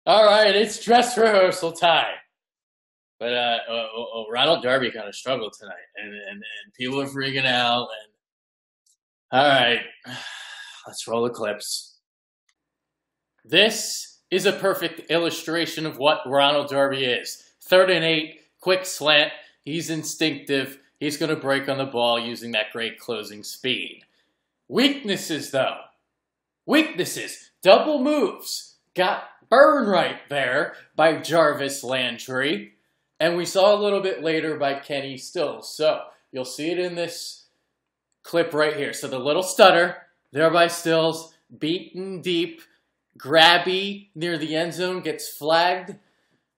All right, it's dress rehearsal time. But Ronald Darby kind of struggled tonight, and people are freaking out. And all right, let's roll the clips. This is a perfect illustration of what Ronald Darby is. 3rd and 8, quick slant. He's instinctive. He's going to break on the ball using that great closing speed. Weaknesses, though. Weaknesses. Double moves. Got burned right there by Jarvis Landry. And we saw a little bit later by Kenny Stills. So you'll see it in this clip right here. So the little stutter there by Stills, beaten deep, grabby near the end zone, gets flagged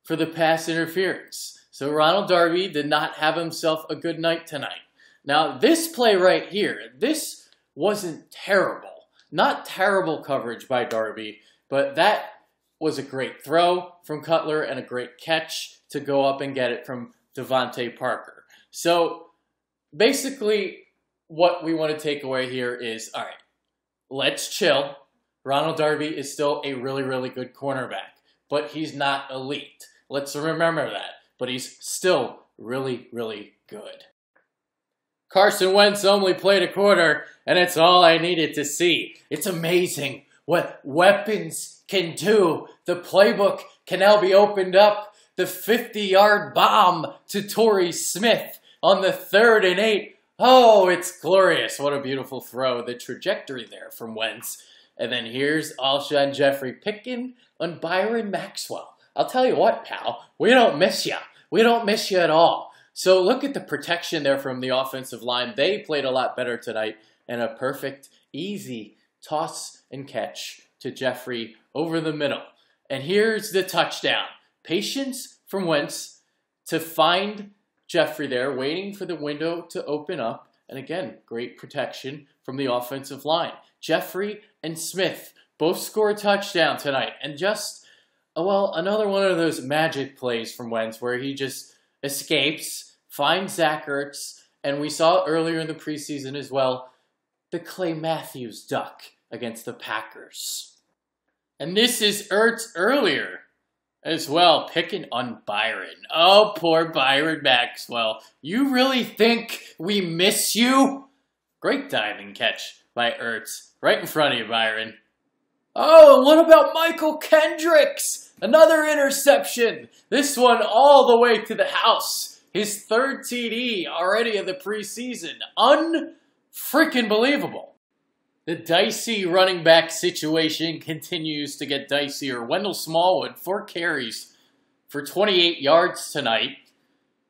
for the pass interference. So Ronald Darby did not have himself a good night tonight. Now this play right here, this wasn't terrible. Not terrible coverage by Darby, but that was a great throw from Cutler and a great catch to go up and get it from Devontae Parker. So basically what we want to take away here is, all right, let's chill. Ronald Darby is still a really, really good cornerback, but he's not elite. Let's remember that. But he's still really, really good. Carson Wentz only played a quarter, and it's all I needed to see. It's amazing what weapons can do. The playbook can now be opened up. The 50-yard bomb to Torrey Smith on the 3rd and 8. Oh, it's glorious. What a beautiful throw. The trajectory there from Wentz. And then here's Alshon Jeffrey picking on Byron Maxwell. I'll tell you what, pal. We don't miss you. We don't miss you at all. So look at the protection there from the offensive line. They played a lot better tonight. And a perfect, easy toss and catch to Jeffrey over the middle. And here's the touchdown. Patience from Wentz to find Jeffrey there, waiting for the window to open up. And again, great protection from the offensive line. Jeffrey and Smith both score a touchdown tonight. And just, well, another one of those magic plays from Wentz where he just escapes, finds Zach Ertz, and we saw earlier in the preseason as well, the Clay Matthews duck against the Packers. And this is Ertz earlier as well, picking on Byron. Oh, poor Byron Maxwell. You really think we miss you? Great diving catch by Ertz. Right in front of you, Byron. Oh, what about Michael Kendricks? Another interception. This one all the way to the house. His 3rd TD already in the preseason. Un-freaking believable. The dicey running back situation continues to get dicier. Wendell Smallwood, 4 carries for 28 yards tonight.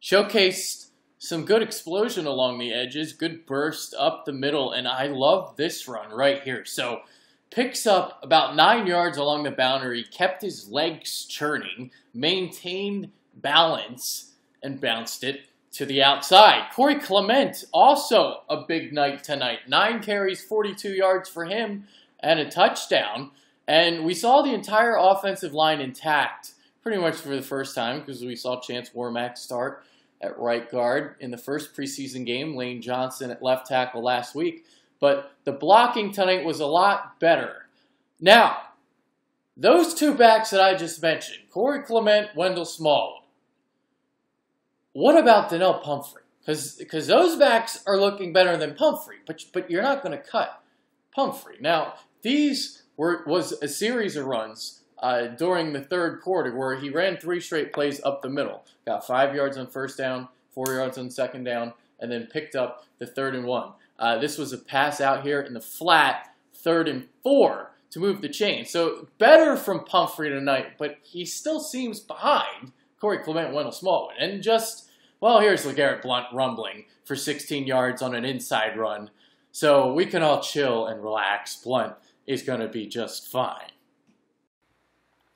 Showcased some good explosion along the edges, good burst up the middle, and I love this run right here. So picks up about 9 yards along the boundary, kept his legs churning, maintained balance, and bounced it to the outside. Corey Clement, also a big night tonight. 9 carries, 42 yards for him, and a touchdown. And we saw the entire offensive line intact pretty much for the first time because we saw Chance Warmack start at right guard in the first preseason game, Lane Johnson at left tackle last week. But the blocking tonight was a lot better. Now, those 2 backs that I just mentioned, Corey Clement, Wendell Smallwood, what about Donnell Pumphrey? Because those backs are looking better than Pumphrey, but you're not going to cut Pumphrey. Now, was a series of runs during the 3rd quarter where he ran 3 straight plays up the middle. Got 5 yards on 1st down, 4 yards on 2nd down, and then picked up the 3rd and 1. This was a pass out here in the flat, 3rd and 4 to move the chain. So better from Pumphrey tonight, but he still seems behind Corey Clement and Wendell Smallwood. And just, well, here's LeGarrette Blount rumbling for 16 yards on an inside run. So we can all chill and relax. Blount is going to be just fine.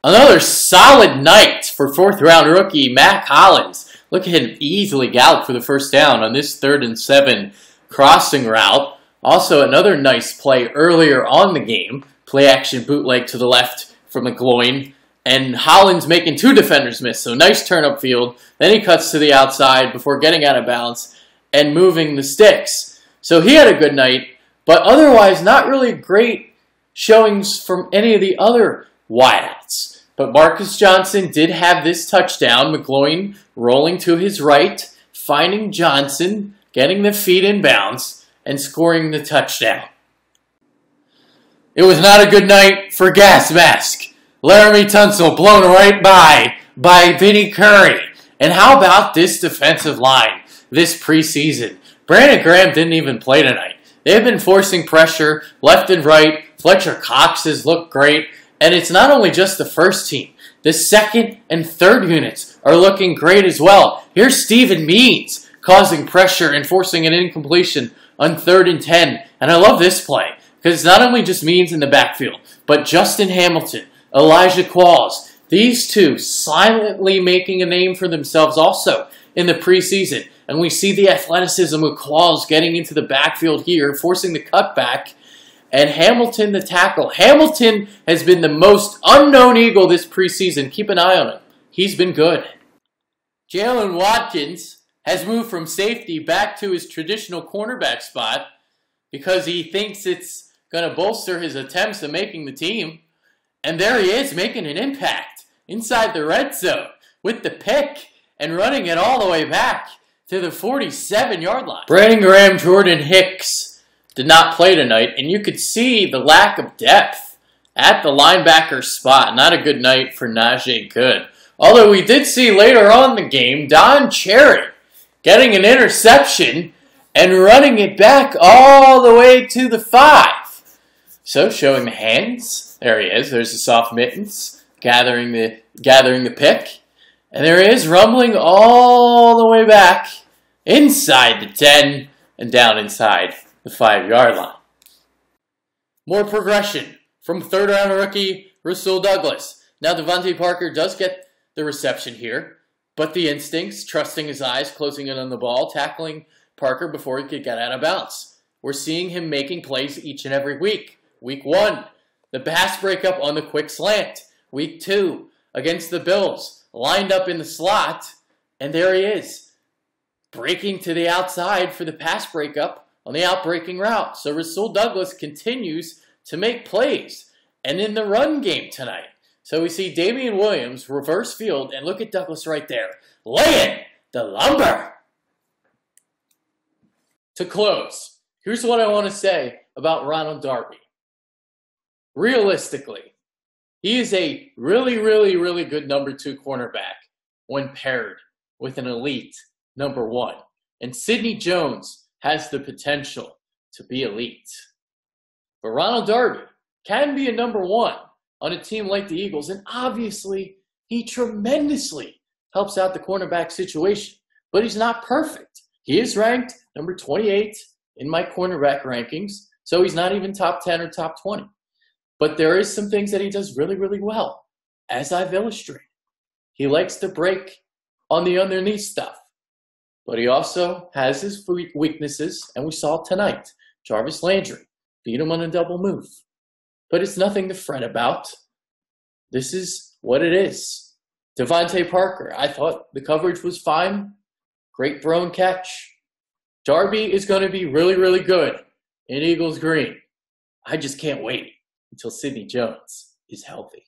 Another solid night for 4th-round rookie Mack Hollins. Look at him easily gallop for the 1st down on this 3rd and 7 crossing route. Also, another nice play earlier on the game. Play-action bootleg to the left from the groin. And Hollins making 2 defenders miss. So nice turn upfield. Then he cuts to the outside before getting out of bounds and moving the sticks. So he had a good night, but otherwise not really great showings from any of the other wideouts. But Marcus Johnson did have this touchdown. McGloin rolling to his right, finding Johnson, getting the feet in bounds, and scoring the touchdown. It was not a good night for Gas Mask. Laramie Tunsil blown right by Vinny Curry. And how about this defensive line this preseason? Brandon Graham didn't even play tonight. They've been forcing pressure left and right. Fletcher Cox has looked great. And it's not only just the first team. The second and third units are looking great as well. Here's Steven Means causing pressure and forcing an incompletion on 3rd and 10. And I love this play because it's not only just Means in the backfield, but Justin Hamilton, Elijah Qualls, these two silently making a name for themselves also in the preseason. And we see the athleticism of Qualls getting into the backfield here, forcing the cutback. And Hamilton, the tackle. Hamilton has been the most unknown Eagle this preseason. Keep an eye on him. He's been good. Jalen Watkins has moved from safety back to his traditional cornerback spot because he thinks it's going to bolster his attempts at making the team. And there he is, making an impact inside the red zone with the pick and running it all the way back to the 47-yard line. Brandon Graham, Jordan Hicks did not play tonight, and you could see the lack of depth at the linebacker spot. Not a good night for Najee Good. Although we did see later on in the game, Don Cherry getting an interception and running it back all the way to the 5. So showing the hands. There he is. There's the soft mittens gathering the pick. And there he is rumbling all the way back inside the 10 and down inside the 5-yard line. More progression from 3rd-round rookie Rasul Douglas. Now Devontae Parker does get the reception here, but the instincts, trusting his eyes, closing in on the ball, tackling Parker before he could get out of bounds. We're seeing him making plays each and every week. Week 1, the pass breakup on the quick slant. Week 2, against the Bills, lined up in the slot, and there he is, breaking to the outside for the pass breakup on the out-breaking route. So Rasul Douglas continues to make plays. And in the run game tonight, so we see Damian Williams reverse field, and look at Douglas right there, laying the lumber. To close, here's what I want to say about Ronald Darby. Realistically, he is a really, really, really good number 2 cornerback when paired with an elite number 1. And Sidney Jones has the potential to be elite. But Ronald Darby can be a number 1 on a team like the Eagles, and obviously he tremendously helps out the cornerback situation. But he's not perfect. He is ranked number 28 in my cornerback rankings, so he's not even top 10 or top 20. But there is some things that he does really, really well, as I've illustrated. He likes to break on the underneath stuff. But he also has his weaknesses, and we saw it tonight. Jarvis Landry beat him on a double move. But it's nothing to fret about. This is what it is. Devontae Parker, I thought the coverage was fine. Great thrown catch. Darby is going to be really, really good in Eagles green. I just can't wait until Sidney Jones is healthy.